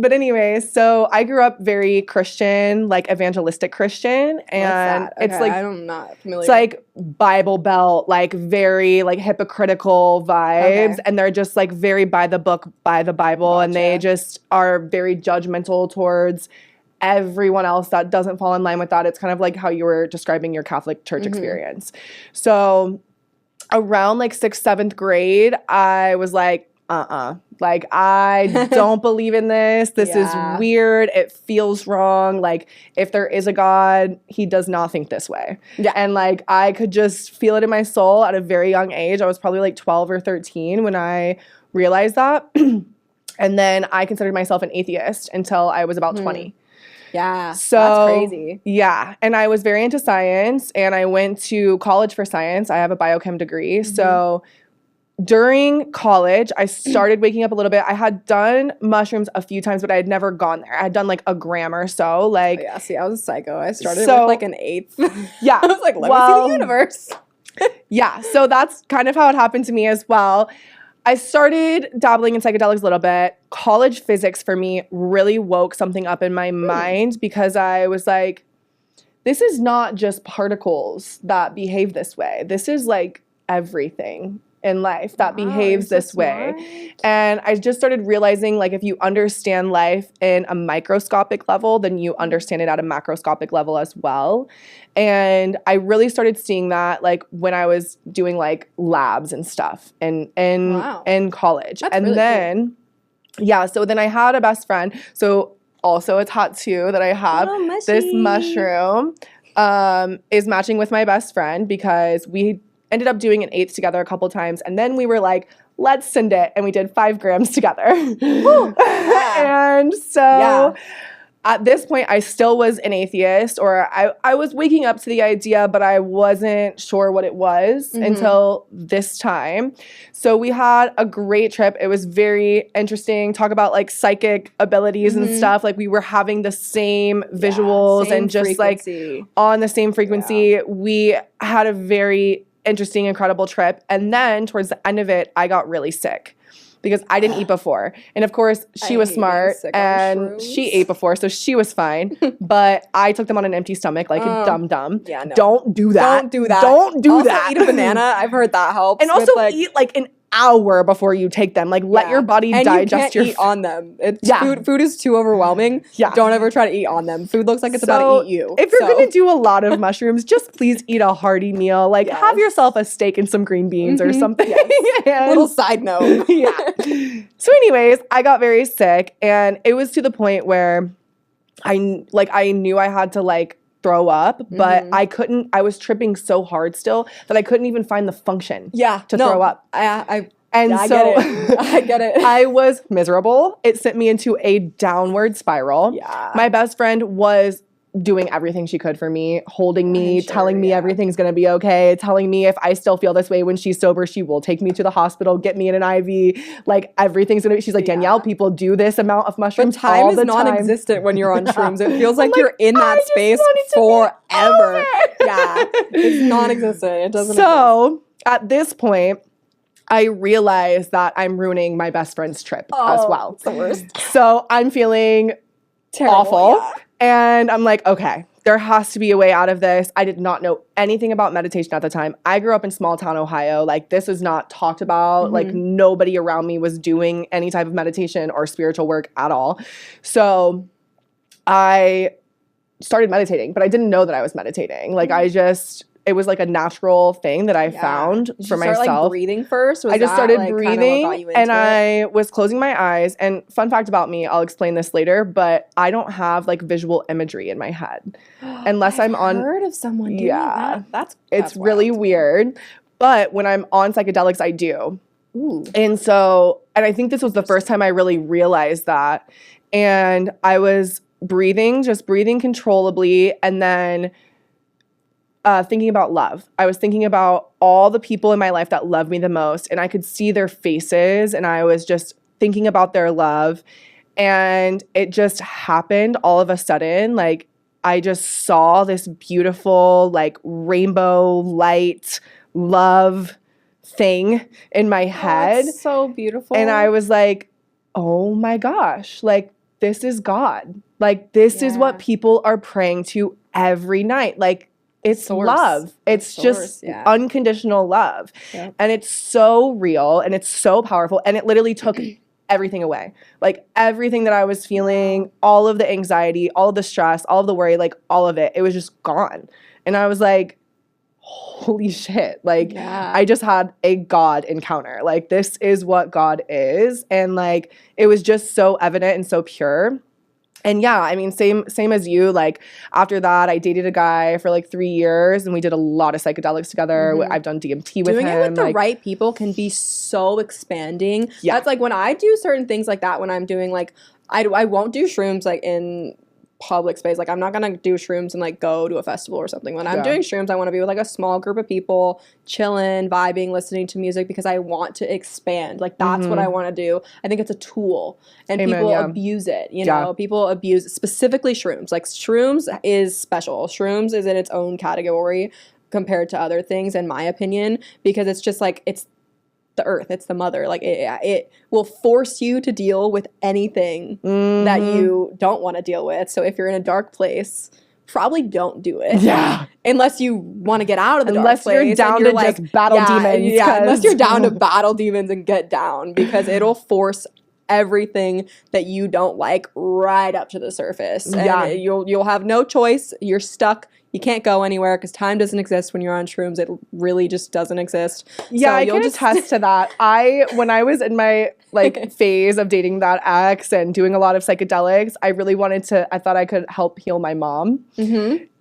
But anyway, so I grew up very Christian, like evangelistic Christian, and What's that? it's Okay, like I'm not familiar. it's like Bible Belt, like very like hypocritical vibes, Okay. and they're just like very by the book, by the Bible, and they Gotcha. just are very judgmental towards everyone else that doesn't fall in line with that. It's kind of like how you were describing your Catholic church experience. So around like 6th, 7th grade, I was like, like, I don't believe in this. This Yeah. is weird. It feels wrong. Like, if there is a God, he does not think this way. Yeah. And like, I could just feel it in my soul at a very young age. I was probably like 12 or 13 when I realized that. And then I considered myself an atheist until I was about 20. Yeah, So that's crazy. Yeah, and I was very into science, and I went to college for science. I have a biochem degree. So during college, I started waking up a little bit. I had done mushrooms a few times, but I had never gone there. I had done like a gram or so. Like, Oh, yeah, see, I was a psycho. I started So- with like an 8th. yeah, I was like, let me see the universe. yeah. So that's kind of how it happened to me as well. I started dabbling in psychedelics a little bit. College physics for me really woke something up in my mind because I was like, this is not just particles that behave this way. This is like everything in life that behaves you're this so way. smart. And I just started realizing, like, if you understand life in a microscopic level, then you understand it at a macroscopic level as well. And I really started seeing that, like, when I was doing, like, labs and stuff in Wow. college. That's and really then, yeah, so then I had a best friend. So also a tattoo that I have. Little mushy. This mushroom is matching with my best friend because we ended up doing an 8th together a couple times, and then we were like, let's send it, and we did 5 grams together. Yeah. And so Yeah. at this point, I still was an atheist, or I was waking up to the idea, but I wasn't sure what it was until this time. So we had a great trip. It was very interesting. Talk about like psychic abilities and stuff. Like we were having the same visuals same and just frequency. like on the same frequency. We had a very interesting, incredible trip. And then towards the end of it, I got really sick because I didn't eat before. And of course, she I was hate smart being sick on and shrooms. she ate before, so she was fine. But I took them on an empty stomach like a dum-dum. Yeah, no. Don't do that. Don't do that. Don't do also, that. eat a banana. I've heard that helps. And with, also like, eat like an hour before you take them. Like let your body and digest you your can't eat on them. It's Yeah. food is too overwhelming. Yeah. Don't ever try to eat on them. Food looks like it's about So, to eat you. If you're So- gonna do a lot of mushrooms, just please eat a hearty meal. Like have Yes. yourself a steak and some green beans or something. And- Little side note. yeah. So anyways, I got very sick, and it was to the point where I knew I had to like throw up, but I was tripping so hard still that I couldn't even find the function Yeah. to throw up. And I so get it. I get it. I was miserable. It sent me into a downward spiral. Yeah. My best friend was doing everything she could for me, holding me, I'm sure, telling me yeah. everything's going to be okay, telling me if I still feel this way when she's sober, she will take me to the hospital, get me in an IV, like everything's going to be, she's like, Danielle, people do this amount of But mushrooms time all is the time. non-existent when you're on shrooms. It feels I'm like you're in I that just space want it to be forever. over. Yeah. It's non-existent. It doesn't So at this point, I realized that I'm ruining my best friend's trip as well. It's the worst. So I'm feeling Terrible, awful. yeah. And I'm like, okay, there has to be a way out of this. I did not know anything about meditation at the time. I grew up in small town Ohio. Like this was not talked about. Like nobody around me was doing any type of meditation or spiritual work at all. So I started meditating, but I didn't know that I was meditating. Like it was like a natural thing that I found Did for you start, myself. like, breathing first? Was I just that, started like, kinda what breathing got you into and it? I was closing my eyes. And fun fact about me, I'll explain this later, but I don't have like visual imagery in my head unless I'm on. Heard of someone doing Yeah. that. It's That's really wild. weird. But when I'm on psychedelics, I do. Ooh. And I think this was the first time I really realized that. And I was just breathing controllably, and then thinking about love. I was thinking about all the people in my life that love me the most, and I could see their faces, and I was just thinking about their love. And it just happened all of a sudden. Like, I just saw this beautiful, like, rainbow light love thing in my head. That's so beautiful. And I was like, oh my gosh, like, this is God. Like, this is what people are praying to every night. Like, it's Source. love. It's just unconditional love. Yep. And it's so real and it's so powerful. And it literally took everything away. Like, everything that I was feeling, all of the anxiety, all of the stress, all of the worry, like, all of it, it was just gone. And I was like, holy shit. Like, I just had a God encounter. Like, this is what God is. And like, it was just so evident and so pure. And yeah, I mean, same as you. Like, after that, I dated a guy for like 3 years, and we did a lot of psychedelics together. I've done DMT with him. Doing it with the right people can be so expanding. Yeah. That's like when I do certain things like that. When I'm doing like, I won't do shrooms like in public space. Like, I'm not gonna do shrooms and like go to a festival or something. When I'm doing shrooms, I want to be with like a small group of people, chilling, vibing, listening to music, because I want to expand. Like, that's what I want to do. I think it's a tool, and people abuse it. You know, people abuse specifically shrooms. Like, shrooms is special. Shrooms is in its own category compared to other things, in my opinion, because it's just like, it's the earth, it's the mother. Like, it will force you to deal with anything that you don't want to deal with. So if you're in a dark place, probably don't do it. Yeah. Unless you want to get out of the dark place. Unless you're down to like, just battle demons. Yeah, unless you're down to battle demons and get down, because it'll force everything that you don't like right up to the surface. And you'll have no choice. You're stuck. You can't go anywhere because time doesn't exist when you're on shrooms. It really just doesn't exist. Yeah, so I can attest to that. When I was in my like phase of dating that ex and doing a lot of psychedelics, I really I thought I could help heal my mom.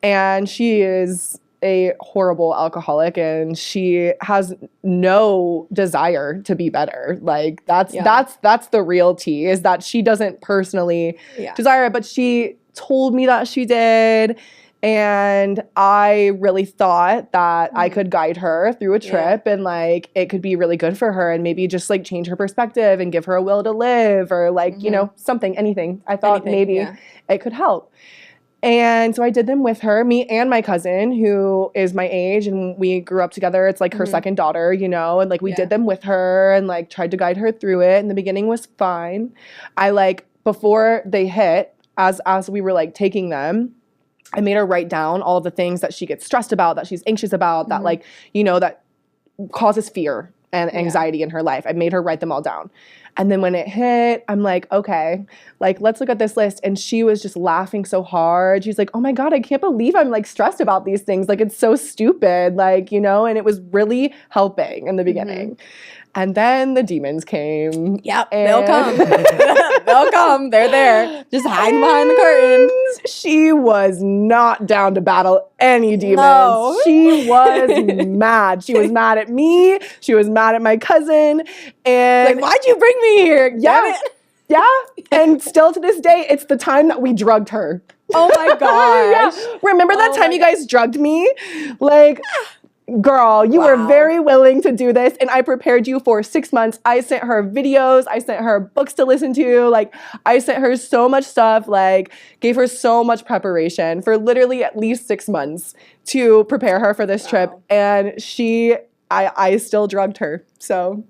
And she is a horrible alcoholic, and she has no desire to be better. Like, that's the real tea, is that she doesn't personally desire it, but she told me that she did. And I really thought that I could guide her through a trip and like it could be really good for her, and maybe just like change her perspective and give her a will to live, or like, you know, anything. I thought maybe it could help. And so I did them with her, me and my cousin, who is my age, and we grew up together. It's like her second daughter, you know, and like we did them with her and like tried to guide her through it. In the beginning was fine. I like, before they hit, as we were like taking them, I made her write down all of the things that she gets stressed about, that she's anxious about, that like, you know, that causes fear and anxiety in her life. I made her write them all down. And then when it hit, I'm like, okay, like, let's look at this list. And she was just laughing so hard. She's like, oh my God, I can't believe I'm like stressed about these things. Like, it's so stupid, like, you know, and it was really helping in the beginning. And then the demons came. Yep, they'll come. They'll come. They're there. Just hiding behind the curtains. She was not down to battle any demons. No. She was mad. She was mad at me. She was mad at my cousin. And like, why'd you bring me here? Yeah. And still to this day, it's the time that we drugged her. Oh my gosh. Remember that time you guys drugged me? Like, girl, you were very willing to do this, and I prepared you for 6 months. I sent her videos. I sent her books to listen to. Like, I sent her so much stuff, like, gave her so much preparation for literally at least 6 months to prepare her for this trip. And I still drugged her. So